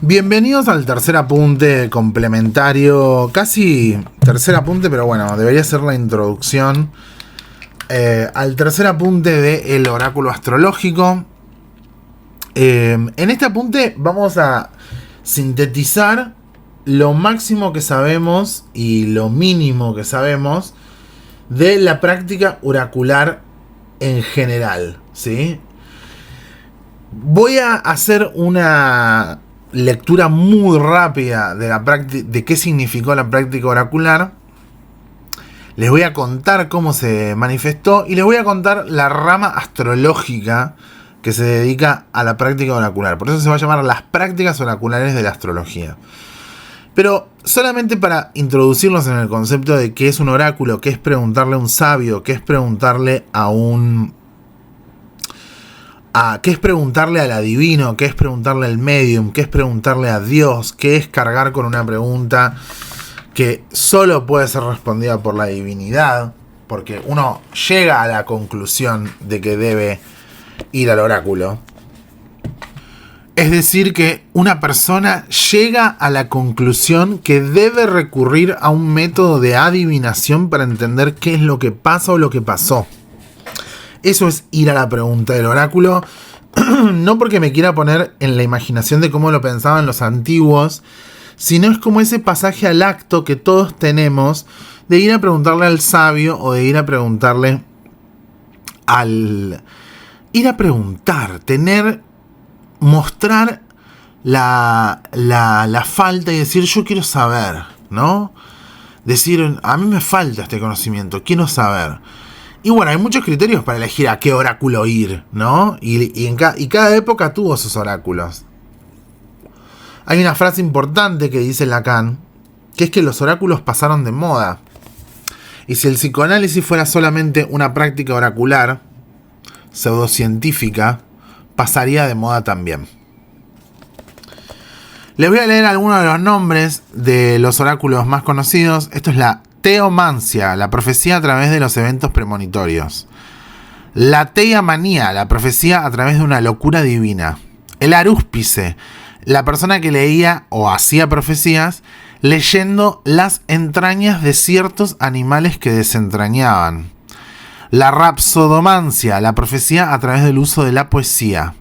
Bienvenidos al tercer apunte complementario, casi tercer apunte, pero bueno, debería ser la introducción al tercer apunte del oráculo astrológico. En este apunte vamos a sintetizar lo máximo que sabemos y lo mínimo que sabemos de la práctica oracular en general, ¿sí? Voy a hacer una lectura muy rápida de la de qué significó la práctica oracular. Les voy a contar cómo se manifestó y les voy a contar la rama astrológica que se dedica a la práctica oracular. Por eso se va a llamar las prácticas oraculares de la astrología. Pero solamente para introducirnos en el concepto de qué es un oráculo, qué es preguntarle a un sabio, qué es preguntarle qué es preguntarle al adivino, qué es preguntarle al medium, qué es preguntarle a Dios, qué es cargar con una pregunta que solo puede ser respondida por la divinidad, porque uno llega a la conclusión de que debe ir al oráculo. Es decir, que una persona llega a la conclusión que debe recurrir a un método de adivinación para entender qué es lo que pasa o lo que pasó. Eso es ir a la pregunta del oráculo, no porque me quiera poner en la imaginación de cómo lo pensaban los antiguos, sino es como ese pasaje al acto que todos tenemos de ir a preguntarle al sabio o de ir a preguntarle ir a preguntar, mostrar la falta y decir yo quiero saber, ¿no? Decir, a mí me falta este conocimiento, quiero saber. Y bueno, hay muchos criterios para elegir a qué oráculo ir, ¿no? Y cada época tuvo sus oráculos. Hay una frase importante que dice Lacan, que es que los oráculos pasaron de moda. Y si el psicoanálisis fuera solamente una práctica oracular, pseudocientífica, pasaría de moda también. Les voy a leer algunos de los nombres de los oráculos más conocidos. Esto es la teomancia, la profecía a través de los eventos premonitorios. La teiamanía, la profecía a través de una locura divina. El arúspice, la persona que leía o hacía profecías leyendo las entrañas de ciertos animales que desentrañaban. La rapsodomancia, la profecía a través del uso de la poesía.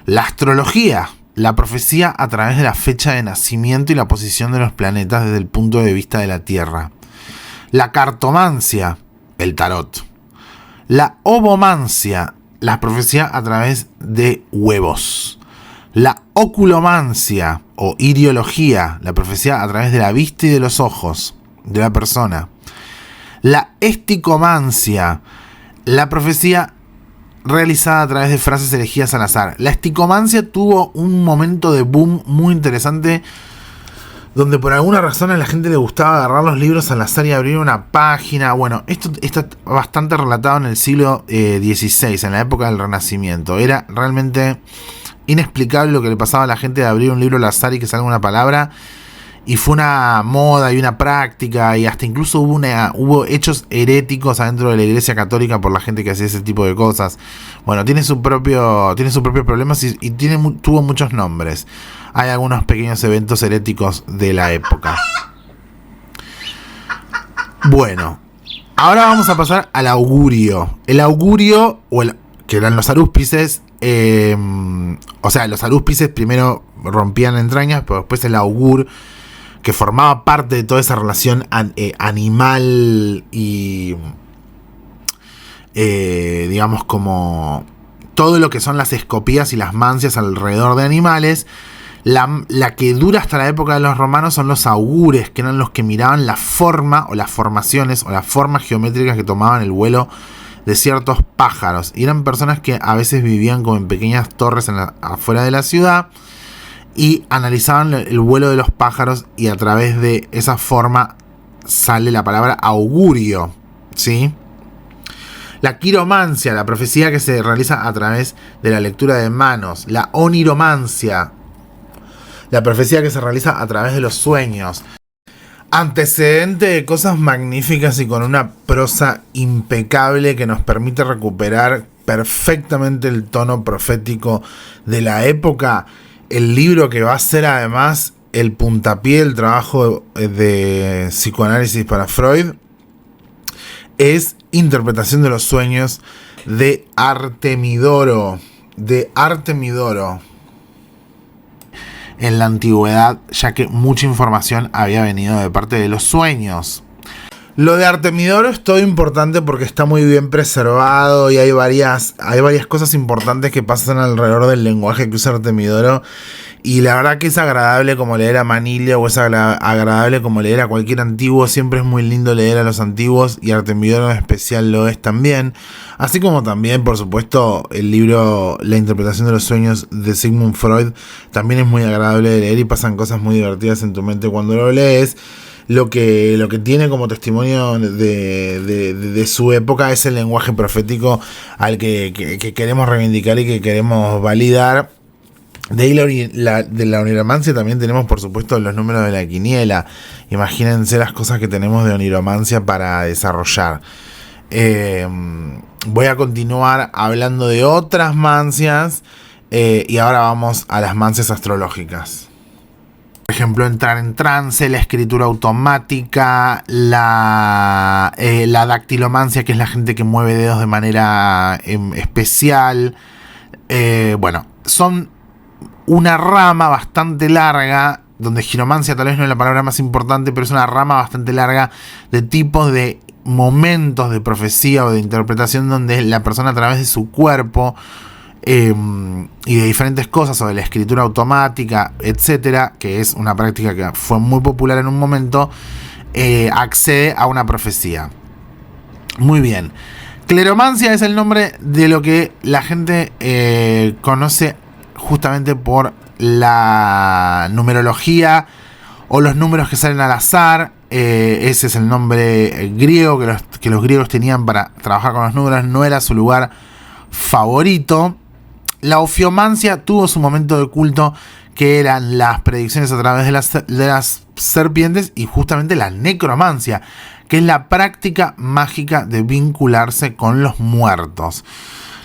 La astrología, la profecía a través de la fecha de nacimiento y la posición de los planetas desde el punto de vista de la Tierra. La cartomancia, el tarot. La ovomancia, la profecía a través de huevos. La oculomancia o iriología, la profecía a través de la vista y de los ojos de la persona. La esticomancia, la profecía realizada a través de frases elegidas al azar. La esticomancia tuvo un momento de boom muy interesante donde por alguna razón a la gente le gustaba agarrar los libros al azar y abrir una página. Bueno, esto está bastante relatado en el siglo XVI, en la época del Renacimiento. Era realmente inexplicable lo que le pasaba a la gente de abrir un libro al azar y que salga una palabra. Y fue una moda y una práctica, y hasta incluso hubo hechos heréticos adentro de la Iglesia Católica por la gente que hacía ese tipo de cosas. Bueno, tiene sus propios problemas y tuvo muchos nombres. Hay algunos pequeños eventos heréticos de la época. Bueno, ahora vamos a pasar al augurio. El augurio, que eran los arúspices, o sea, los arúspices primero rompían entrañas, pero después el augur, que formaba parte de toda esa relación animal y digamos como todo lo que son las escopías y las mancias alrededor de animales. La que dura hasta la época de los romanos son los augures, que eran los que miraban la forma o las formaciones o las formas geométricas que tomaban el vuelo de ciertos pájaros. Y eran personas que a veces vivían como en pequeñas torres afuera de la ciudad y analizaban el vuelo de los pájaros, y a través de esa forma sale la palabra augurio, ¿sí? La quiromancia, la profecía que se realiza a través de la lectura de manos. La oniromancia, la profecía que se realiza a través de los sueños. Antecedente de cosas magníficas y con una prosa impecable que nos permite recuperar perfectamente el tono profético de la época, el libro que va a ser además el puntapié del trabajo de psicoanálisis para Freud, es Interpretación de los sueños de Artemidoro. En la antigüedad, ya que mucha información había venido de parte de los sueños. Lo de Artemidoro es todo importante porque está muy bien preservado y hay varias cosas importantes que pasan alrededor del lenguaje que usa Artemidoro. Y la verdad que es agradable como leer a Manilio o es agradable como leer a cualquier antiguo. Siempre es muy lindo leer a los antiguos y Artemidoro en especial lo es también. Así como también, por supuesto, el libro La interpretación de los sueños de Sigmund Freud también es muy agradable de leer y pasan cosas muy divertidas en tu mente cuando lo lees. Lo que tiene como testimonio de su época es el lenguaje profético al que queremos reivindicar y que queremos validar. De ahí de la oniromancia también tenemos, por supuesto, los números de la quiniela. Imagínense las cosas que tenemos de oniromancia para desarrollar. Voy a continuar hablando de otras mancias y ahora vamos a las mancias astrológicas. Por ejemplo, entrar en trance, la escritura automática, la dactilomancia, que es la gente que mueve dedos de manera especial. Bueno, son una rama bastante larga, donde giromancia tal vez no es la palabra más importante, pero es una rama bastante larga de tipos de momentos de profecía o de interpretación donde la persona a través de su cuerpo y de diferentes cosas, o de la escritura automática, etcétera, que es una práctica que fue muy popular en un momento, accede a una profecía. Muy bien. Cleromancia es el nombre de lo que la gente conoce justamente por la numerología o los números que salen al azar. Ese es el nombre griego que los griegos tenían para trabajar con los números. No era su lugar favorito. La ofiomancia tuvo su momento de culto, que eran las predicciones a través de las serpientes, y justamente la necromancia, que es la práctica mágica de vincularse con los muertos.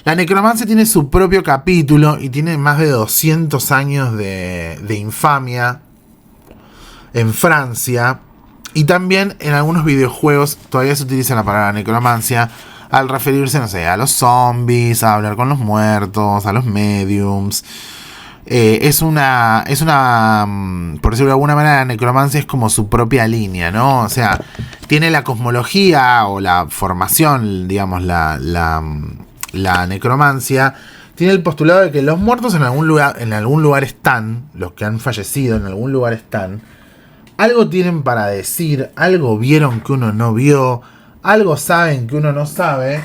La necromancia tiene su propio capítulo y tiene más de 200 años de infamia en Francia. Y también en algunos videojuegos todavía se utiliza la palabra necromancia al referirse, no sé, a los zombies, a hablar con los muertos, a los mediums. Es una, por decirlo de alguna manera, la necromancia es como su propia línea, ¿no? O sea, tiene la cosmología o la formación, digamos, la necromancia. Tiene el postulado de que los muertos en algún lugar están, los que han fallecido en algún lugar están. Algo tienen para decir, algo vieron que uno no vio, algo saben que uno no sabe.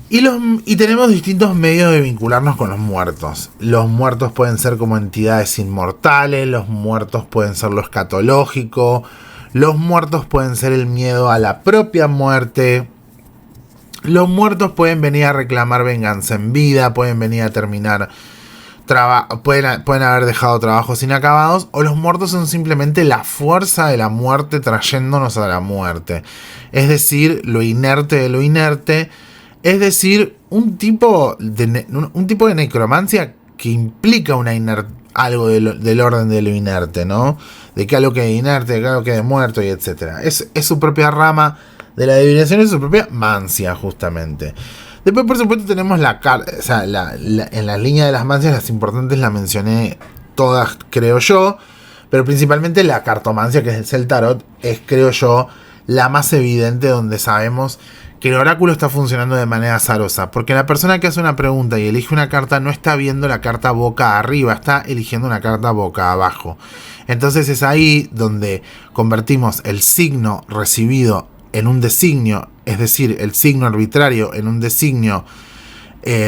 Y tenemos distintos medios de vincularnos con los muertos. Los muertos pueden ser como entidades inmortales, los muertos pueden ser lo escatológico, los muertos pueden ser el miedo a la propia muerte. Los muertos pueden venir a reclamar venganza en vida, pueden venir a terminar pueden haber dejado trabajos inacabados, o los muertos son simplemente la fuerza de la muerte trayéndonos a la muerte. Es decir, lo inerte de lo inerte. Es decir, un tipo de necromancia que implica algo del orden de lo inerte, ¿no? De que algo quede inerte, de que algo quede muerto, y etcétera. Es su propia rama de la adivinación, es su propia mancia, justamente. Después, por supuesto, tenemos en la línea de las mancias, las importantes las mencioné todas, creo yo, pero principalmente la cartomancia, que es el tarot, es, creo yo, la más evidente, donde sabemos que el oráculo está funcionando de manera azarosa, porque la persona que hace una pregunta y elige una carta no está viendo la carta boca arriba, está eligiendo una carta boca abajo. Entonces es ahí donde convertimos el signo recibido en un designio, es decir, el signo arbitrario en un designio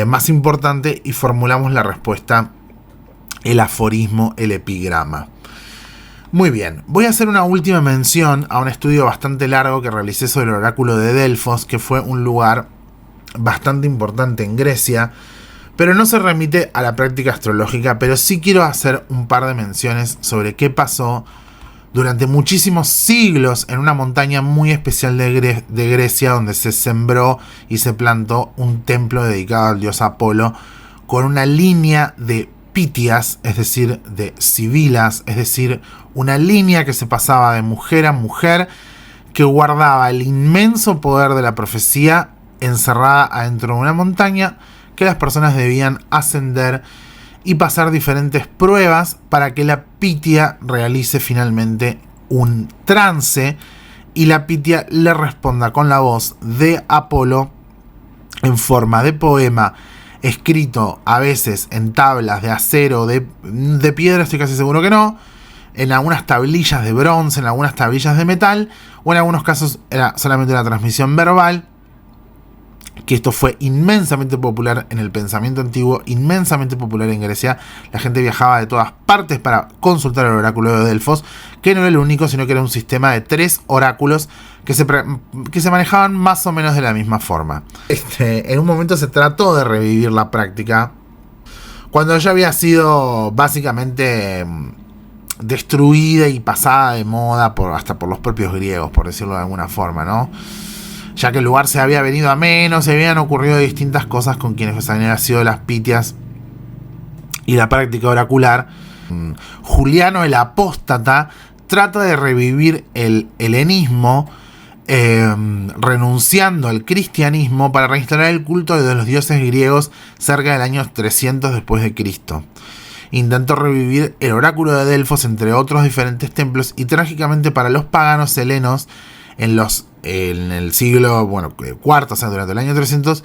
más importante, y formulamos la respuesta, el aforismo, el epigrama. Muy bien, voy a hacer una última mención a un estudio bastante largo que realicé sobre el oráculo de Delfos, que fue un lugar bastante importante en Grecia, pero no se remite a la práctica astrológica, pero sí quiero hacer un par de menciones sobre qué pasó durante muchísimos siglos en una montaña muy especial de Grecia, donde se sembró y se plantó un templo dedicado al dios Apolo, con una línea de pitias, es decir, de sibilas, es decir, una línea que se pasaba de mujer a mujer, que guardaba el inmenso poder de la profecía encerrada adentro de una montaña, que las personas debían ascender y pasar diferentes pruebas para que la pitia realice finalmente un trance y la pitia le responda con la voz de Apolo en forma de poema, escrito a veces en tablas de acero, de piedra, estoy casi seguro que no, en algunas tablillas de bronce, en algunas tablillas de metal, o en algunos casos era solamente una transmisión verbal, que esto fue inmensamente popular en el pensamiento antiguo, inmensamente popular en Grecia. La gente viajaba de todas partes para consultar el oráculo de Delfos, que no era el único, sino que era un sistema de 3 oráculos que se manejaban más o menos de la misma forma. En un momento se trató de revivir la práctica, cuando ya había sido básicamente destruida y pasada de moda hasta por los propios griegos, por decirlo de alguna forma, ¿no? Ya que el lugar se había venido a menos, se habían ocurrido distintas cosas con quienes habían sido las pitias y la práctica oracular. Juliano el Apóstata trata de revivir el helenismo, renunciando al cristianismo para reinstalar el culto de los dioses griegos cerca del año 300 después de Cristo. Intentó revivir el oráculo de Delfos entre otros diferentes templos y trágicamente para los paganos helenos en el siglo IV, o sea, durante el año 300,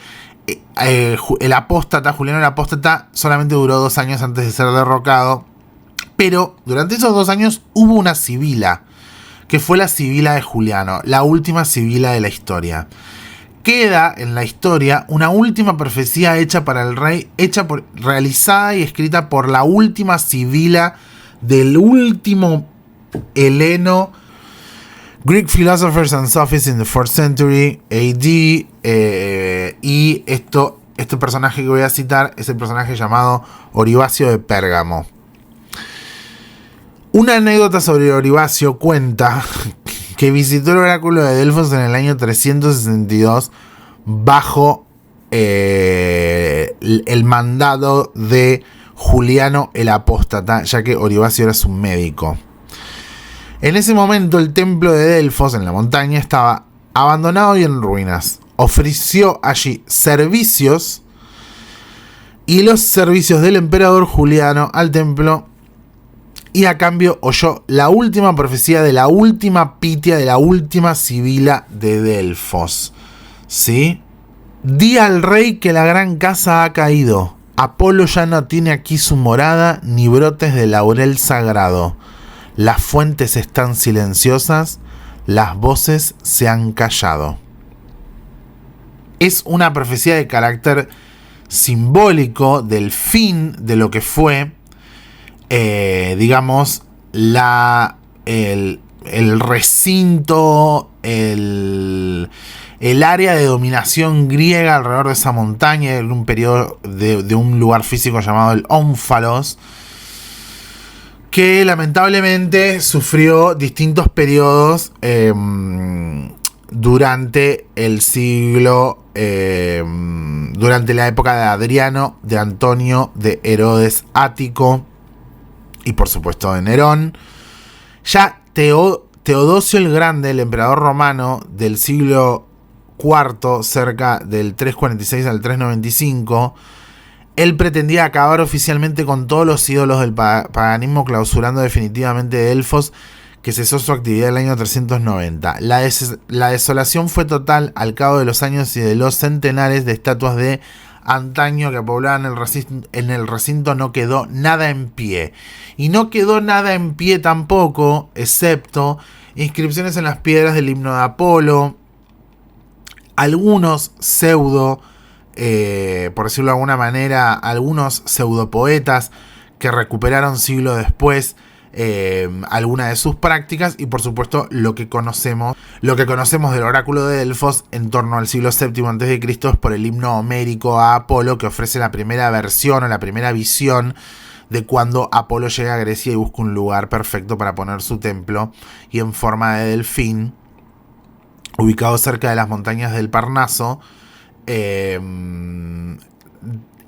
el apóstata, Juliano el Apóstata, solamente duró 2 años antes de ser derrocado, pero durante esos 2 años hubo una sibila, que fue la sibila de Juliano, la última sibila de la historia. Queda en la historia una última profecía hecha para el rey, realizada y escrita por la última sibila del último heleno, Greek Philosophers and Sophists in the 4th Century AD, y este personaje que voy a citar es el personaje llamado Oribacio de Pérgamo. Una anécdota sobre Oribacio cuenta que visitó el oráculo de Delfos en el año 362 bajo el mandado de Juliano el Apóstata, ya que Oribacio era su médico. En ese momento el templo de Delfos en la montaña estaba abandonado y en ruinas. Ofreció allí servicios y los servicios del emperador Juliano al templo, y a cambio oyó la última profecía de la última pitia, de la última sibila de Delfos. ¿Sí? Di al rey que la gran casa ha caído. Apolo ya no tiene aquí su morada, ni brotes de laurel sagrado. Las fuentes están silenciosas, las voces se han callado. Es una profecía de carácter simbólico del fin de lo que fue, digamos, el recinto, el área de dominación griega alrededor de esa montaña, en un periodo de un lugar físico llamado el Ónfalos, que lamentablemente sufrió distintos periodos durante el siglo, durante la época de Adriano, de Antonio, de Herodes Ático y por supuesto de Nerón. Ya Teodosio el Grande, el emperador romano del siglo IV, cerca del 346 al 395, él pretendía acabar oficialmente con todos los ídolos del paganismo, clausurando definitivamente Delfos, que cesó su actividad en el año 390. La desolación fue total al cabo de los años y de los centenares de estatuas de antaño que poblaban en el recinto. No quedó nada en pie. Y no quedó nada en pie tampoco, excepto inscripciones en las piedras del himno de Apolo, algunos por decirlo de alguna manera, algunos pseudopoetas que recuperaron siglos después alguna de sus prácticas, y por supuesto lo que conocemos del oráculo de Delfos en torno al siglo VII a.C. es por el himno homérico a Apolo, que ofrece la primera versión o la primera visión de cuando Apolo llega a Grecia y busca un lugar perfecto para poner su templo, y en forma de delfín, ubicado cerca de las montañas del Parnaso,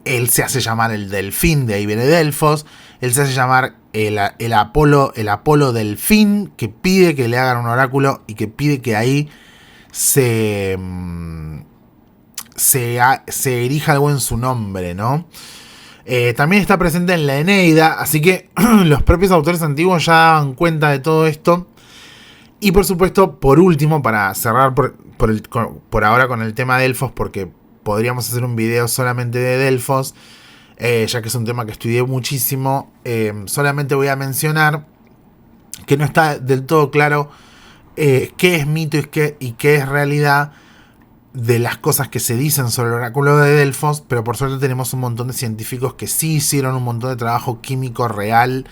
Él se hace llamar el delfín, de ahí viene Delfos. Él se hace llamar el Apolo delfín, que pide que le hagan un oráculo y que pide que ahí se erija algo en su nombre, ¿no? También está presente en la Eneida, así que los propios autores antiguos ya daban cuenta de todo esto. Y por supuesto, por último, para cerrar por ahora con el tema de Delfos, porque podríamos hacer un video solamente de Delfos, ya que es un tema que estudié muchísimo, solamente voy a mencionar que no está del todo claro qué es mito y qué es realidad de las cosas que se dicen sobre el oráculo de Delfos, pero por suerte tenemos un montón de científicos que sí hicieron un montón de trabajo químico real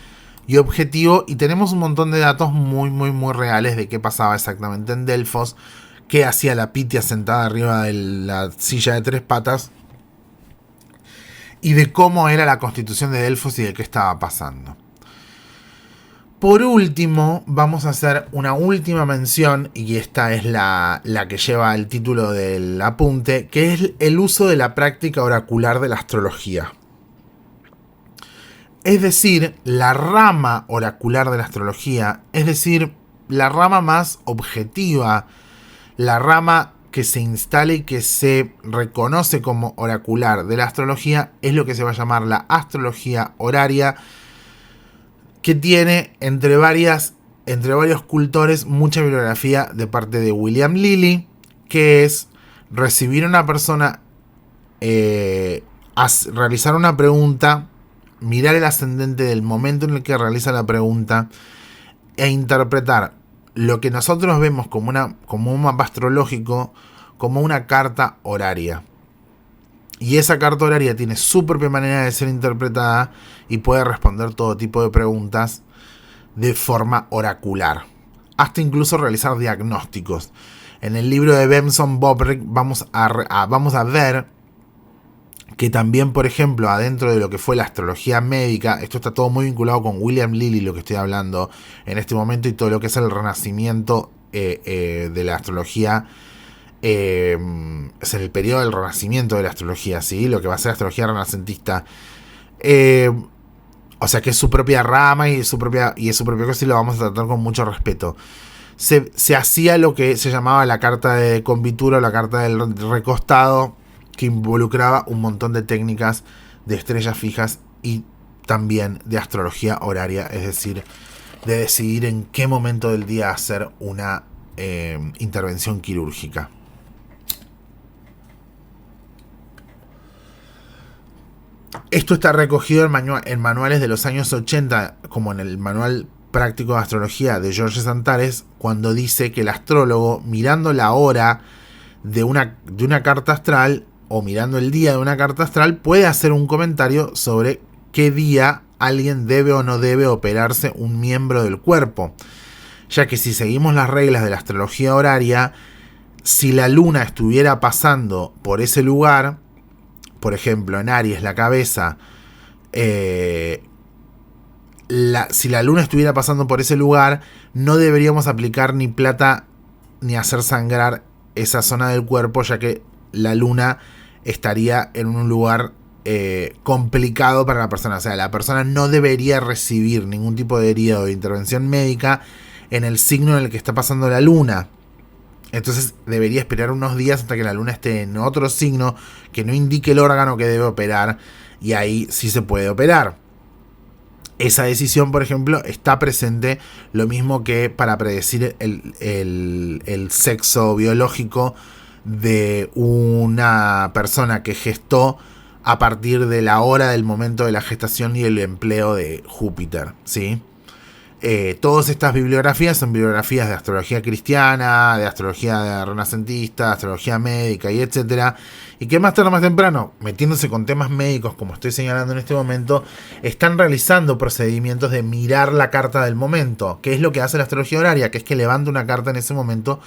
y objetivo, y tenemos un montón de datos muy reales de qué pasaba exactamente en Delfos, qué hacía la Pitia sentada arriba de la silla de 3 patas, y de cómo era la constitución de Delfos y de qué estaba pasando. Por último, vamos a hacer una última mención, y esta es la que lleva el título del apunte, que es el uso de la práctica oracular de la astrología. Es decir, la rama oracular de la astrología, es decir, la rama más objetiva, la rama que se instala y que se reconoce como oracular de la astrología, es lo que se va a llamar la astrología horaria, que tiene entre varios cultores mucha bibliografía de parte de William Lilly, que es recibir a una persona, realizar una pregunta, mirar el ascendente del momento en el que realiza la pregunta e interpretar lo que nosotros vemos como un mapa astrológico como una carta horaria. Y esa carta horaria tiene su propia manera de ser interpretada y puede responder todo tipo de preguntas de forma oracular, hasta incluso realizar diagnósticos. En el libro de Benson Bobrick vamos a ver que también, por ejemplo, adentro de lo que fue la astrología médica, esto está todo muy vinculado con William Lilly, lo que estoy hablando en este momento, y todo lo que es el renacimiento de la astrología. Es en el periodo del renacimiento de la astrología, ¿sí? Lo que va a ser la astrología renacentista. O sea que es su propia rama y es su propia cosa, y lo vamos a tratar con mucho respeto. Se hacía lo que se llamaba la carta de convitura o la carta del recostado, que involucraba un montón de técnicas de estrellas fijas y también de astrología horaria, es decir, de decidir en qué momento del día hacer una intervención quirúrgica. Esto está recogido en manuales de los años 80, como en el Manual Práctico de Astrología de Jorge Santares, cuando dice que el astrólogo, mirando la hora de una carta astral, o mirando el día de una carta astral, puede hacer un comentario sobre qué día alguien debe o no debe operarse un miembro del cuerpo. Ya que si seguimos las reglas de la astrología horaria, si la luna estuviera pasando por ese lugar, por ejemplo, en Aries, la cabeza, si la luna estuviera pasando por ese lugar, no deberíamos aplicar ni plata ni hacer sangrar esa zona del cuerpo, ya que la luna estaría en un lugar complicado para la persona. O sea, la persona no debería recibir ningún tipo de herida o de intervención médica en el signo en el que está pasando la luna. Entonces debería esperar unos días hasta que la luna esté en otro signo que no indique el órgano que debe operar, y ahí sí se puede operar. Esa decisión, por ejemplo, está presente, lo mismo que para predecir el sexo biológico de una persona que gestó a partir de la hora del momento de la gestación y el empleo de Júpiter, ¿sí? Todas estas bibliografías son bibliografías de astrología cristiana, de astrología renacentista, de astrología médica y etcétera, y que más tarde o más temprano, metiéndose con temas médicos como estoy señalando en este momento, están realizando procedimientos de mirar la carta del momento, que es lo que hace la astrología horaria, que es que levanta una carta en ese momento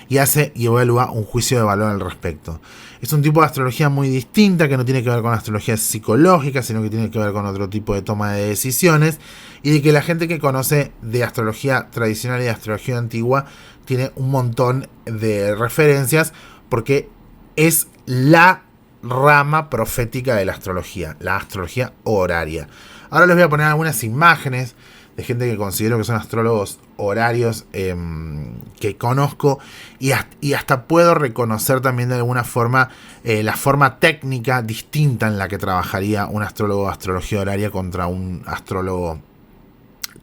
y hace y evalúa un juicio de valor al respecto. Es un tipo de astrología muy distinta, que no tiene que ver con astrología psicológica, sino que tiene que ver con otro tipo de toma de decisiones, y de que la gente que conoce de astrología tradicional y de astrología antigua tiene un montón de referencias, porque es la rama profética de la astrología horaria. Ahora les voy a poner algunas imágenes de gente que considero que son astrólogos horarios que conozco y hasta puedo reconocer también de alguna forma la forma técnica distinta en la que trabajaría un astrólogo de astrología horaria contra un astrólogo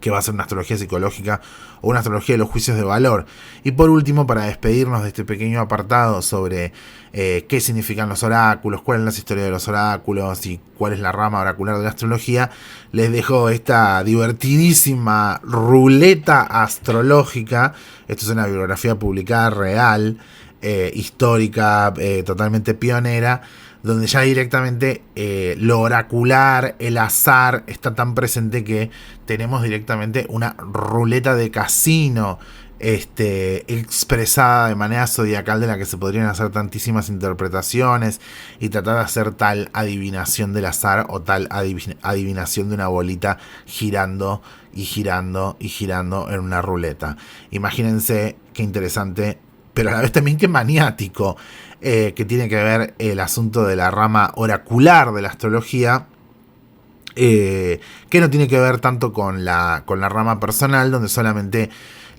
que va a hacer una astrología psicológica o una astrología de los juicios de valor. Y por último, para despedirnos de este pequeño apartado sobre qué significan los oráculos, cuál es la historia de los oráculos y cuál es la rama oracular de la astrología, les dejo esta divertidísima ruleta astrológica. Esto es una bibliografía publicada real, histórica, totalmente pionera, donde ya directamente lo oracular, el azar, está tan presente que tenemos directamente una ruleta de casino expresada de manera zodiacal, de la que se podrían hacer tantísimas interpretaciones y tratar de hacer tal adivinación del azar o tal adivinación de una bolita girando y girando y girando en una ruleta. Imagínense qué interesante, pero a la vez también qué maniático, que tiene que ver el asunto de la rama oracular de la astrología, que no tiene que ver tanto con la rama personal, donde solamente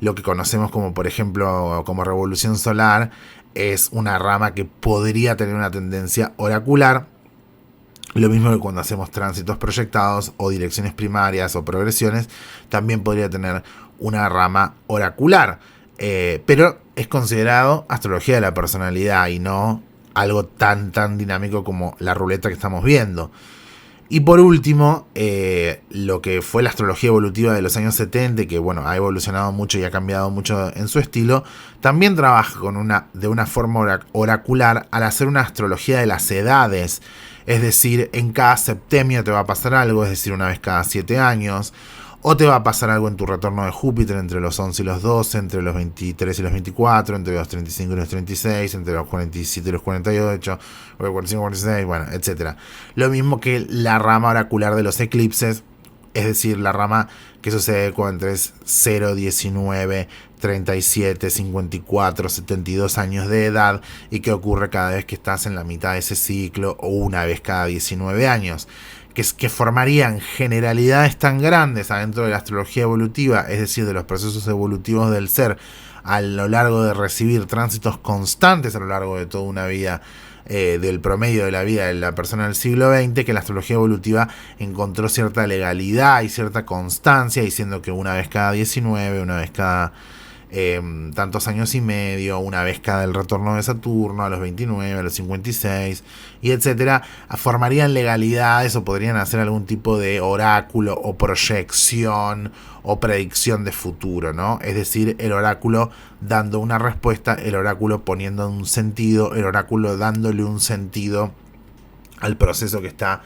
lo que conocemos como, por ejemplo, como revolución solar, es una rama que podría tener una tendencia oracular. Lo mismo que cuando hacemos tránsitos proyectados o direcciones primarias o progresiones, también podría tener una rama oracular. Pero es considerado astrología de la personalidad y no algo tan dinámico como la ruleta que estamos viendo. Y por último, lo que fue la astrología evolutiva de los años 70, que bueno, ha evolucionado mucho y ha cambiado mucho en su estilo, también trabaja de una forma oracular al hacer una astrología de las edades. Es decir, en cada septemio te va a pasar algo, es decir, una vez cada 7 años. O te va a pasar algo en tu retorno de Júpiter entre los 11 y los 12, entre los 23 y los 24, entre los 35 y los 36, entre los 47 y los 48, o los 45 y 46, bueno, etc. Lo mismo que la rama oracular de los eclipses, es decir, la rama que sucede cuando es 0, 19, 37, 54, 72 años de edad y que ocurre cada vez que estás en la mitad de ese ciclo o una vez cada 19 años. Que formarían generalidades tan grandes adentro de la astrología evolutiva, es decir, de los procesos evolutivos del ser, a lo largo de recibir tránsitos constantes a lo largo de toda una vida, del promedio de la vida de la persona del siglo XX, que la astrología evolutiva encontró cierta legalidad y cierta constancia, diciendo que una vez cada 19, una vez cada tantos años y medio, una vez cada el retorno de Saturno, a los 29, a los 56, y etcétera, formarían legalidades o podrían hacer algún tipo de oráculo o proyección o predicción de futuro, ¿no? Es decir, el oráculo dando una respuesta, el oráculo poniendo un sentido, el oráculo dándole un sentido al proceso que está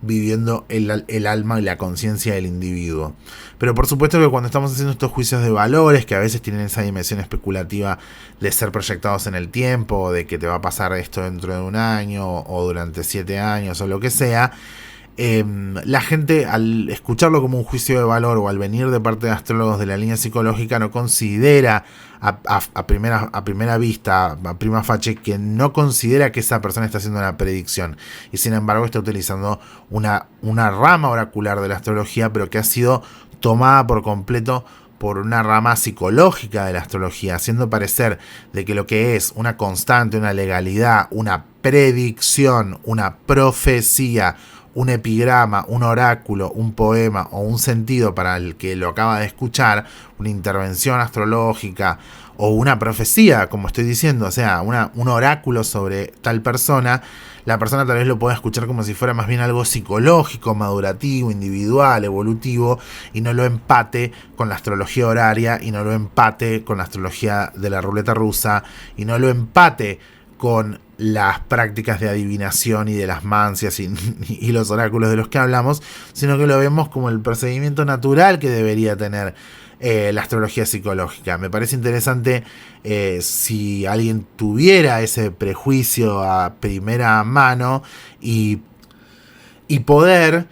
viviendo el alma y la conciencia del individuo. Pero por supuesto que cuando estamos haciendo estos juicios de valores, que a veces tienen esa dimensión especulativa de ser proyectados en el tiempo, de que te va a pasar esto dentro de un año o durante 7 años o lo que sea, la gente, al escucharlo como un juicio de valor o al venir de parte de astrólogos de la línea psicológica, no considera a primera vista, a prima facie, que no considera que esa persona está haciendo una predicción y sin embargo está utilizando una rama oracular de la astrología, pero que ha sido tomada por completo por una rama psicológica de la astrología, haciendo parecer de que lo que es una constante, una legalidad, una predicción, una profecía, un epigrama, un oráculo, un poema o un sentido para el que lo acaba de escuchar, una intervención astrológica o una profecía, como estoy diciendo, o sea, un oráculo sobre tal persona, la persona tal vez lo pueda escuchar como si fuera más bien algo psicológico, madurativo, individual, evolutivo, y no lo empate con la astrología horaria, y no lo empate con la astrología de la ruleta rusa, y no lo empate con las prácticas de adivinación y de las mancias y los oráculos de los que hablamos, sino que lo vemos como el procedimiento natural que debería tener la astrología psicológica. Me parece interesante si alguien tuviera ese prejuicio a primera mano y poder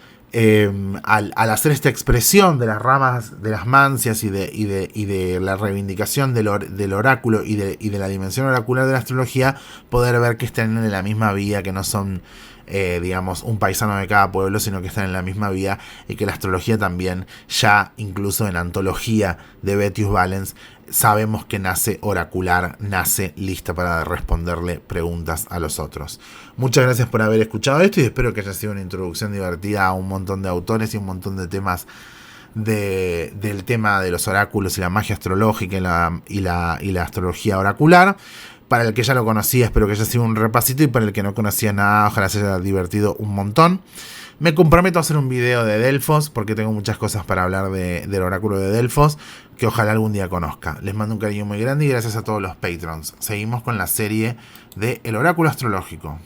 al hacer esta expresión de las ramas de las mancias y de la reivindicación del oráculo y de la dimensión oracular de la astrología, poder ver que están en la misma vía, que no son digamos un paisano de cada pueblo, sino que están en la misma vía, y que la astrología también, ya incluso en antología de Vettius Valens, sabemos que nace oracular, nace lista para responderle preguntas a los otros. Muchas gracias por haber escuchado esto y espero que haya sido una introducción divertida a un montón de autores y un montón de temas del tema de los oráculos y la magia astrológica y la astrología oracular. Para el que ya lo conocía, espero que haya sido un repasito, y para el que no conocía nada, ojalá se haya divertido un montón. Me comprometo a hacer un video de Delfos, porque tengo muchas cosas para hablar del oráculo de Delfos, que ojalá algún día conozca. Les mando un cariño muy grande y gracias a todos los patrons. Seguimos con la serie de El Oráculo Astrológico.